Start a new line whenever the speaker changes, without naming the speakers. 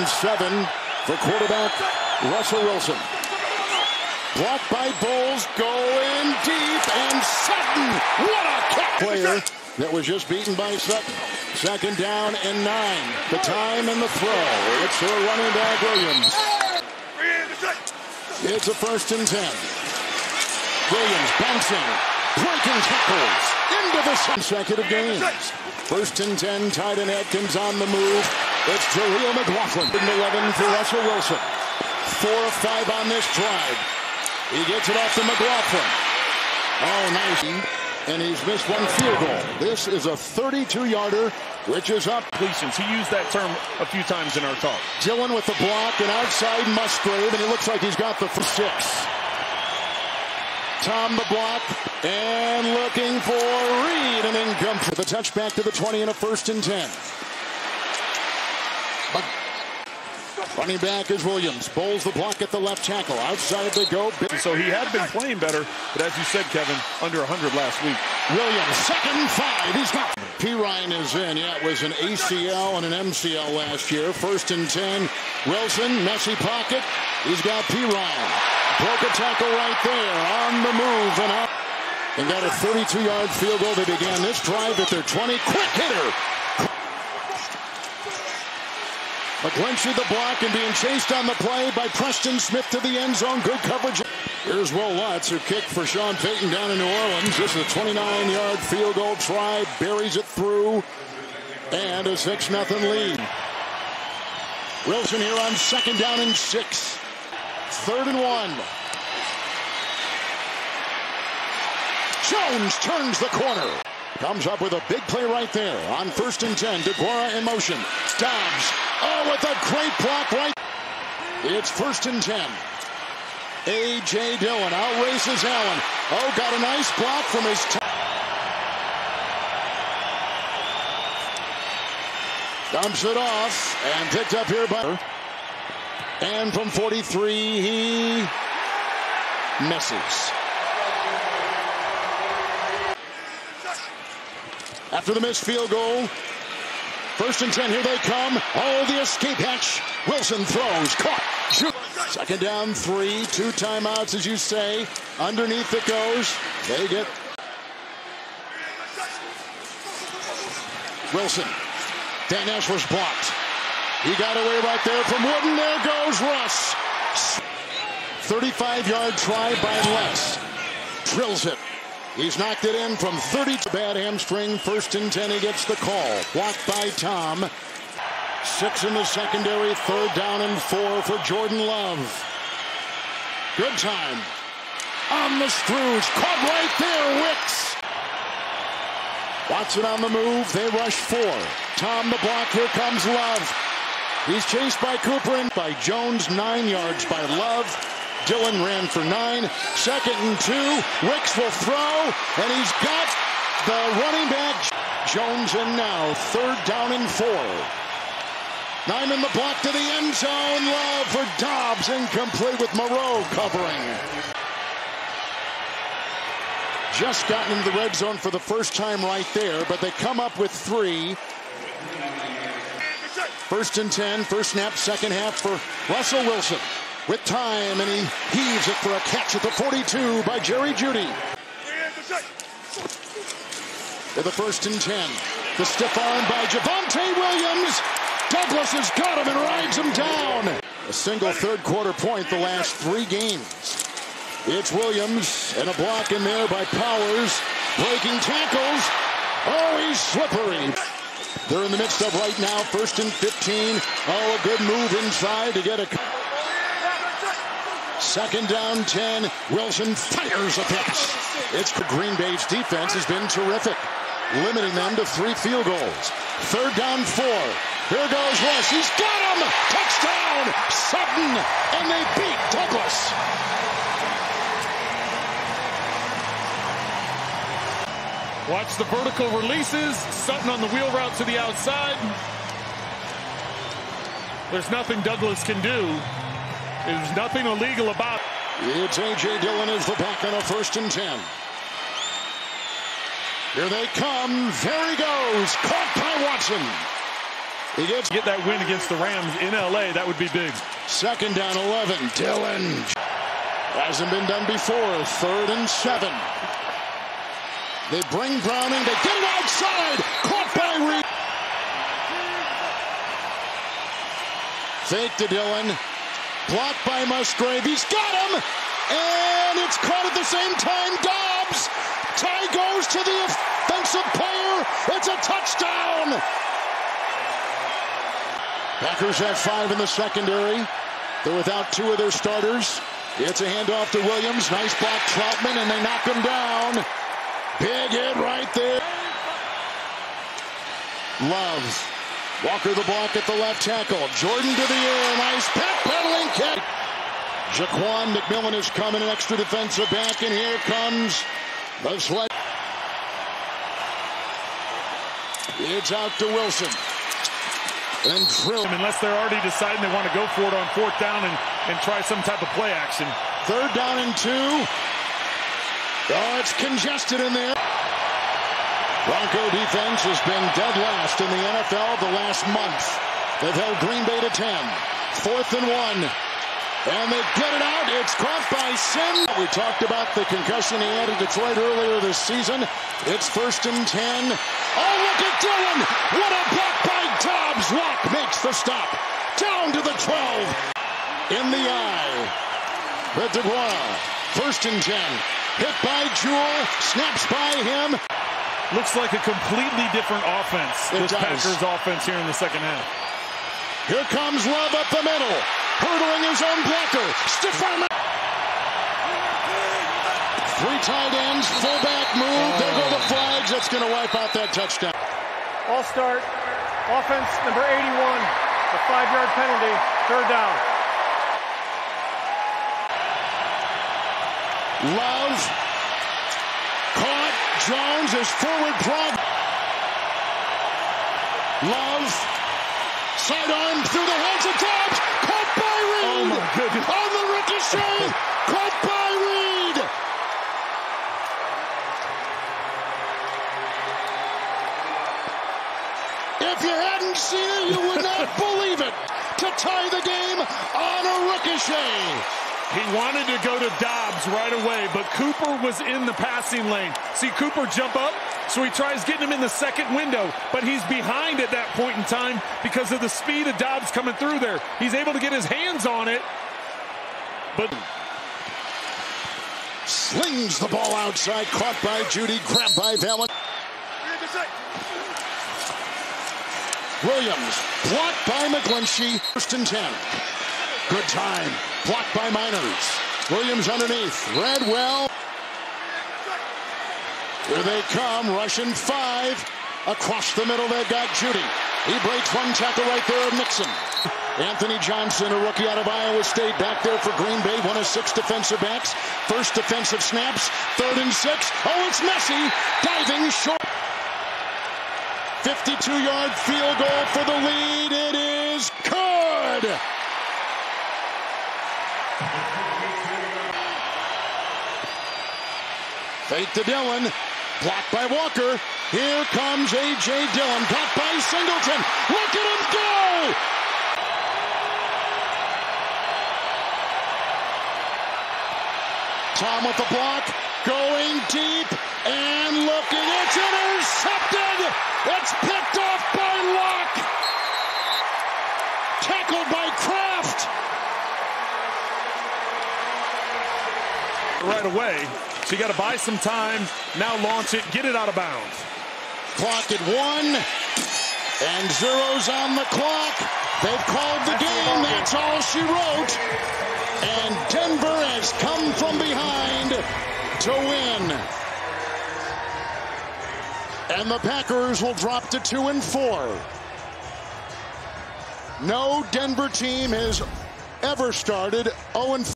7 for quarterback Russell Wilson. Blocked by Bowles, going deep, and Sutton, what a catch! Player that was just beaten by Sutton. 2nd down and 9. The time and the throw. It's for running back Williams. It's a 1st and 10. Williams bouncing, breaking tackles into the consecutive games. 1st and 10, tight end Atkins on the move. It's Jaleel McLaughlin. 11 for Russell Wilson. 4 of 5 on this drive. He gets it off to McLaughlin. Oh, nice. And he's missed 1 field goal. This is a 32-yarder, which is up.
Completions. He used that term a few times in our talk.
Dillon with the block and outside Musgrave, and he looks like he's got the 6. Tom the block, and looking for Reed, and incomplete. The touchback to the 20 and a 1st and 10. But running back is Williams. Bowles the block at the left tackle. Outside they go.
So he had been playing better, but as you said, Kevin, under 100 last week.
Williams, 2nd and 5. He's got. P. Ryan is in. Yeah, it was an ACL and an MCL last year. 1st and 10. Wilson, messy pocket. He's got P. Ryan. Broke a tackle right there. On the move and up. And got a 32-yard field goal. They began this drive at their 20. Quick hitter. McGlinchey the block and being chased on the play by Preston Smith to the end zone. Good coverage. Here's Will Lutz, who kicked for Sean Payton down in New Orleans. This is a 29-yard field goal try. Buries it through. And a 6-0 lead. Wilson here on 2nd down and 6. 3rd and 1. Jones turns the corner. Comes up with a big play right there on 1st and 10. DeGuara in motion. Dobbs. Oh, with a great block right. It's 1st and 10. A.J. Dillon outraces Allen. Oh, got a nice block from his. Dumps it off and picked up here by. And from 43, he misses. After the missed field goal, 1st and 10, here they come. Oh, the escape hatch. Wilson throws, caught. 2nd down, 3, 2 timeouts, as you say. Underneath it goes. They get. Wilson. Dan Nash was blocked. He got away right there from Wooden. There goes Russ. 35-yard try by Les. Drills it. He's knocked it in from 30. Bad hamstring. 1st and 10. He gets the call. Blocked by Tom. 6 in the secondary. 3rd down and 4 for Jordan Love. Good time. On the Scrooge. Caught right there. Wicks. Watson on the move. They rush 4. Tom the block. Here comes Love. He's chased by Cooper and by Jones. 9 yards by Love. Dillon ran for 9. 2nd and 2. Wicks will throw, and he's got the running back. Jones in now. 3rd down and 4. Nyman the block to the end zone. Love for Dobbs. Incomplete with Moreau covering. Just gotten into the red zone for the first time right there, but they come up with 3. 1st and 10. First snap, 2nd half for Russell Wilson. With time, and he heaves it for a catch at the 42 by Jerry Jeudy. To the 1st and 10. The stiff arm by Javonte Williams. Douglas has got him and rides him down. A single 3rd quarter point the last 3 games. It's Williams and a block in there by Powers. Breaking tackles. Oh, he's slippery. They're in the midst of right now 1st and 15. Oh, a good move inside to get a. 2nd down 10. Wilson fires a pass. It's Green Bay's defense has been terrific, limiting them to 3 field goals. 3rd down 4. Here goes Russ. He's got him. Touchdown, Sutton, and they beat Douglas.
Watch the vertical releases. Sutton on the wheel route to the outside. There's nothing Douglas can do. There's nothing illegal about it.
It's A.J. Dillon is the back on a 1st and 10. Here they come. There he goes. Caught by Watson. He gets
Get that win against the Rams in LA, that would be big.
second down 11. Dillon. Hasn't been done before. 3rd and 7. They bring Browning. They get it outside. Caught by Reed. Fake to Dillon. Blocked by Musgrave. He's got him. And it's caught at the same time. Dobbs. Tie goes to the offensive player. It's a touchdown. Packers have 5 in the secondary. They're without 2 of their starters. It's a handoff to Williams. Nice block, Troutman, and they knock him down. Big hit right there. Love. Walker the block at the left tackle. Jordan to the air. Nice backpedaling kick. Jaquan McMillan is coming, an extra defensive back, and here comes the sled. It's out to Wilson. And Trill.
Unless they're already deciding they want to go for it on 4th down and try some type of play action.
3rd down and 2. Oh, it's congested in there. Bronco defense has been dead last in the NFL the last month. They've held Green Bay to 10. 4th and 1. And they get it out. It's caught by Sim. We talked about the concussion he had in Detroit earlier this season. It's 1st and 10. Oh, look at Dillon. What a block by Dobbs. Watt makes the stop. Down to the 12. In the eye. But DeGuara. 1st and 10. Hit by Jewell. Snaps by him.
Looks like a completely different offense. This Packers offense here in the second half.
Here comes Love up the middle. Hurdling his own blocker. Stiff arm. 3 tight ends. Fullback move. There go the flags. That's going to wipe out that touchdown.
All start. Offense number 81. A 5-yard penalty. 3rd down.
Love. Caught. Jones is forward plug. Love. Sidearm through the hands of Dobbs. Caught by Reed.
Oh my goodness.
On the ricochet. Caught by Reed. If you hadn't seen it, you would not believe it. To tie the game on a ricochet.
He wanted to go to Dobbs right away, but Cooper was in the passing lane. See Cooper jump up, so he tries getting him in the second window, but he's behind at that point in time because of the speed of Dobbs coming through there. He's able to get his hands on it, but
slings the ball outside, caught by Judy, grabbed by Valen. Williams, blocked by McGlinchey. 1st and 10. Good time. Blocked by Miners. Williams underneath. Redwell. Here they come. Russian 5. Across the middle, they've got Judy. He breaks 1 tackle right there of Nixon. Anthony Johnson, a rookie out of Iowa State, back there for Green Bay. 1 of 6 defensive backs. First defensive snaps. 3rd and 6. Oh, it's messy. Diving short. 52-yard field goal for the lead. It is good. Fake to Dillon. Blocked by Walker. Here comes A.J. Dillon. Caught by Singleton. Look at him go! Tom with the block. Going deep. And looking. It's intercepted. It's picked off by Locke. Tackled by Kraft.
right away. So you got to buy some time, now launch it, get it out of bounds.
Clock at 1, and 0's on the clock. They've called the game. That's all she wrote. And Denver has come from behind to win. And the Packers will drop to 2-4. No Denver team has ever started 0-4.